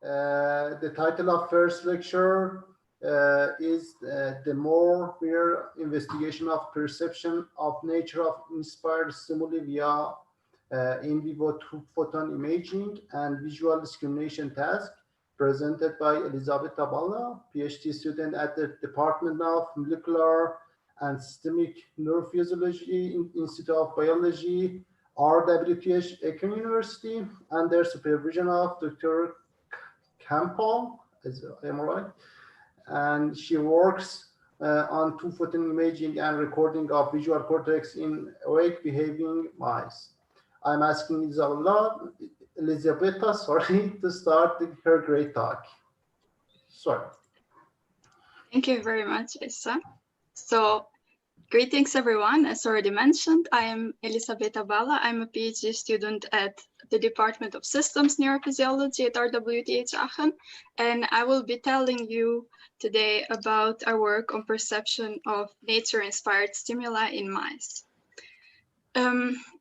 The title of first lecture is the merrier investigation of perception of nature of inspired stimuli via in vivo two-photon imaging and visual discrimination task, presented by Elisabeta Balla, PhD student at the Department of Molecular and Systemic Neurophysiology, Institute of Biology, RWTH, Aachen University, under supervision of Dr. Campbell, am I right? And she works on two-photon imaging and recording of visual cortex in awake behaving mice. I'm asking Elisabeta, sorry, to start her great talk. Sorry. Thank you very much, Ehsan. So, greetings everyone. As already mentioned, I am Elisabeta Balla. I'm a PhD student at the Department of Systems Neurophysiology at RWTH Aachen, and I will be telling you today about our work on perception of nature-inspired stimuli in mice.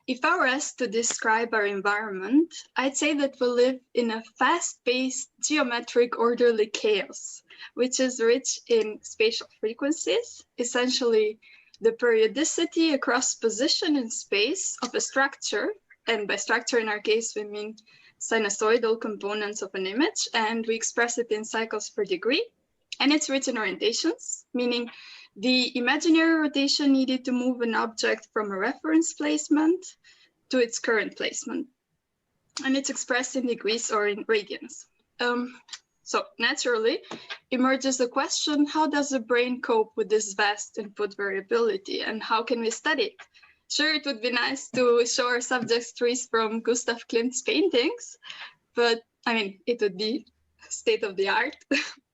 If I were asked to describe our environment, I'd say that we live in a fast-paced, geometric, orderly chaos, which is rich in spatial frequencies, essentially the periodicity across position in space of a structure, and by structure in our case, we mean sinusoidal components of an image, and we express it in cycles per degree. And it's rich in orientations, meaning the imaginary rotation needed to move an object from a reference placement to its current placement. And it's expressed in degrees or in radians. So naturally emerges the question, how does the brain cope with this vast input variability, and how can we study it? Sure, it would be nice to show our subjects trees from Gustav Klimt's paintings, but I mean, it would be state of the art,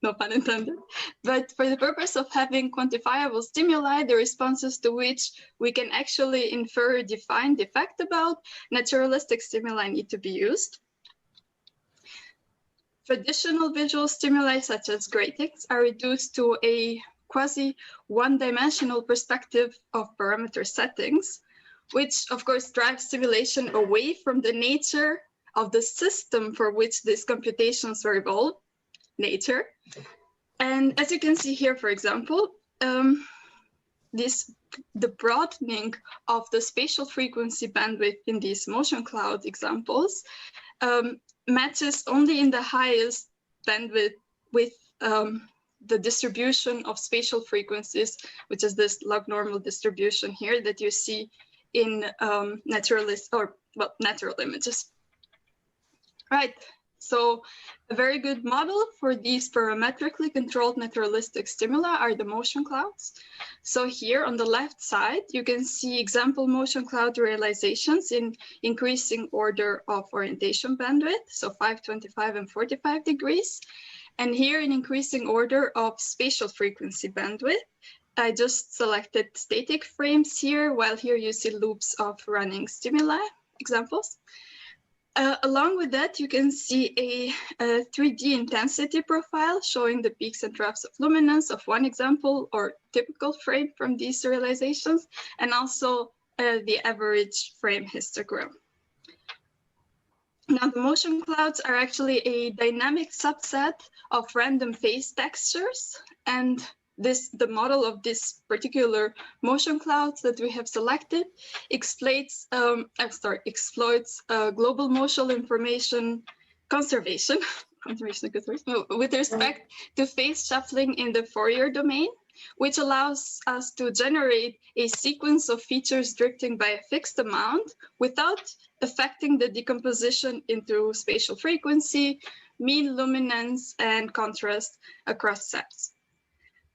no pun intended. But for the purpose of having quantifiable stimuli, the responses to which we can actually infer a defined effect about, naturalistic stimuli need to be used. Traditional visual stimuli, such as gratings, are reduced to a quasi one-dimensional perspective of parameter settings, which of course drives simulation away from the nature of the system for which these computations were evolved, nature. And as you can see here, for example, the broadening of the spatial frequency bandwidth in these motion cloud examples matches only in the highest bandwidth with the distribution of spatial frequencies, which is this log normal distribution here that you see in natural images. Right, so a very good model for these parametrically controlled naturalistic stimuli are the motion clouds. So here on the left side, you can see example motion cloud realizations in increasing order of orientation bandwidth, so 5, 25, and 45 degrees. And here in increasing order of spatial frequency bandwidth. I just selected static frames here, while here you see loops of running stimuli examples. Along with that, you can see a 3D intensity profile showing the peaks and troughs of luminance of one example or typical frame from these realizations, and also the average frame histogram. Now, the motion clouds are actually a dynamic subset of random phase textures, and the model of this particular motion clouds that we have selected exploits global motion information conservation with respect to phase shuffling in the Fourier domain, which allows us to generate a sequence of features drifting by a fixed amount without affecting the decomposition into spatial frequency, mean luminance, and contrast across sets.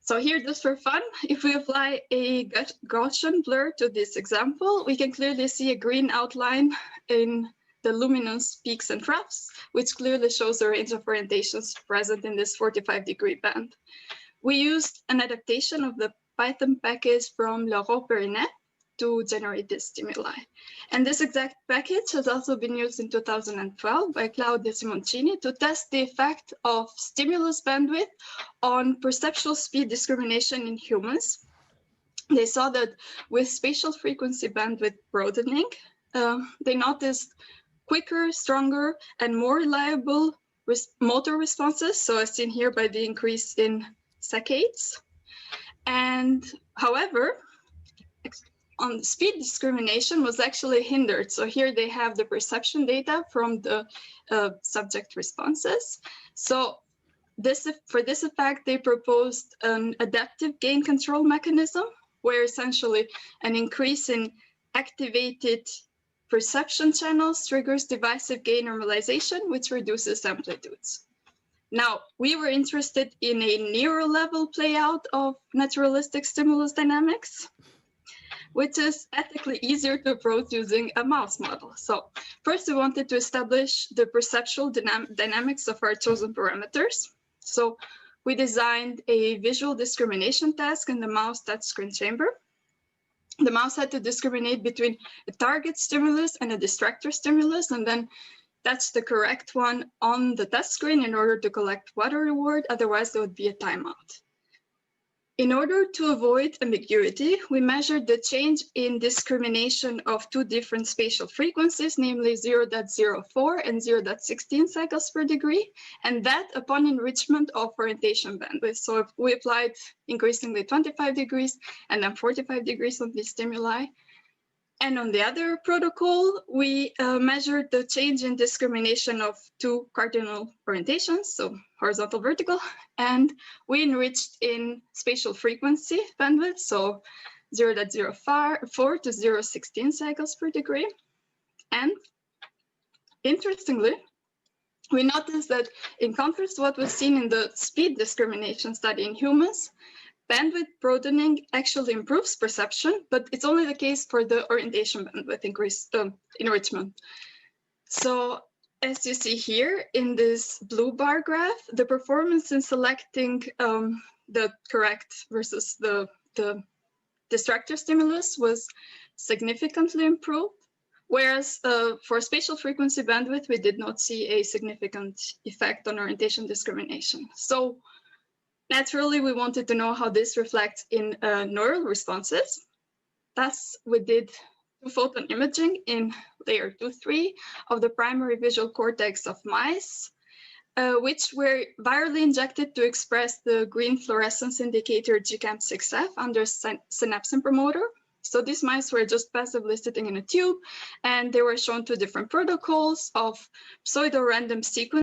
So here, just for fun, if we apply a Gaussian blur to this example, we can clearly see a green outline in the luminance peaks and troughs, which clearly shows the range of orientations present in this 45-degree band. We used an adaptation of the Python package from Leroux-Perrinet to generate this stimuli. And this exact package has also been used in 2012 by Claudia Simoncini to test the effect of stimulus bandwidth on perceptual speed discrimination in humans. They saw that with spatial frequency bandwidth broadening, they noticed quicker, stronger, and more reliable motor responses, so as seen here by the increase in saccades. And however, on speed discrimination was actually hindered. So here they have the perception data from the subject responses. So for this effect, they proposed an adaptive gain control mechanism, where essentially an increase in activated perception channels triggers divisive gain normalization, which reduces amplitudes. Now, we were interested in a neural level playout of naturalistic stimulus dynamics, which is ethically easier to approach using a mouse model. So first, we wanted to establish the perceptual dynamics of our chosen parameters. So we designed a visual discrimination task in the mouse touchscreen chamber. The mouse had to discriminate between a target stimulus and a distractor stimulus, and then that's the correct one on the touchscreen in order to collect water reward. Otherwise, there would be a timeout. In order to avoid ambiguity, we measured the change in discrimination of two different spatial frequencies, namely 0.04 and 0.16 cycles per degree, and that upon enrichment of orientation bandwidth. So if we applied increasingly 25 degrees and then 45 degrees on these stimuli. And on the other protocol, we measured the change in discrimination of two cardinal orientations, so horizontal, vertical, and we enriched in spatial frequency bandwidth, so 0.04 to 0.16 cycles per degree. And interestingly, we noticed that in contrast to what was seen in the speed discrimination study in humans, bandwidth broadening actually improves perception, but it's only the case for the orientation bandwidth enrichment. So as you see here in this blue bar graph, the performance in selecting the correct versus the distractor stimulus was significantly improved, whereas for spatial frequency bandwidth, we did not see a significant effect on orientation discrimination. So naturally, we wanted to know how this reflects in neural responses. Thus, we did two-photon imaging in layer 2-3 of the primary visual cortex of mice, which were virally injected to express the green fluorescence indicator GCAM6F under synapsin promoter. So these mice were just passively sitting in a tube, and they were shown two different protocols of pseudo-random sequence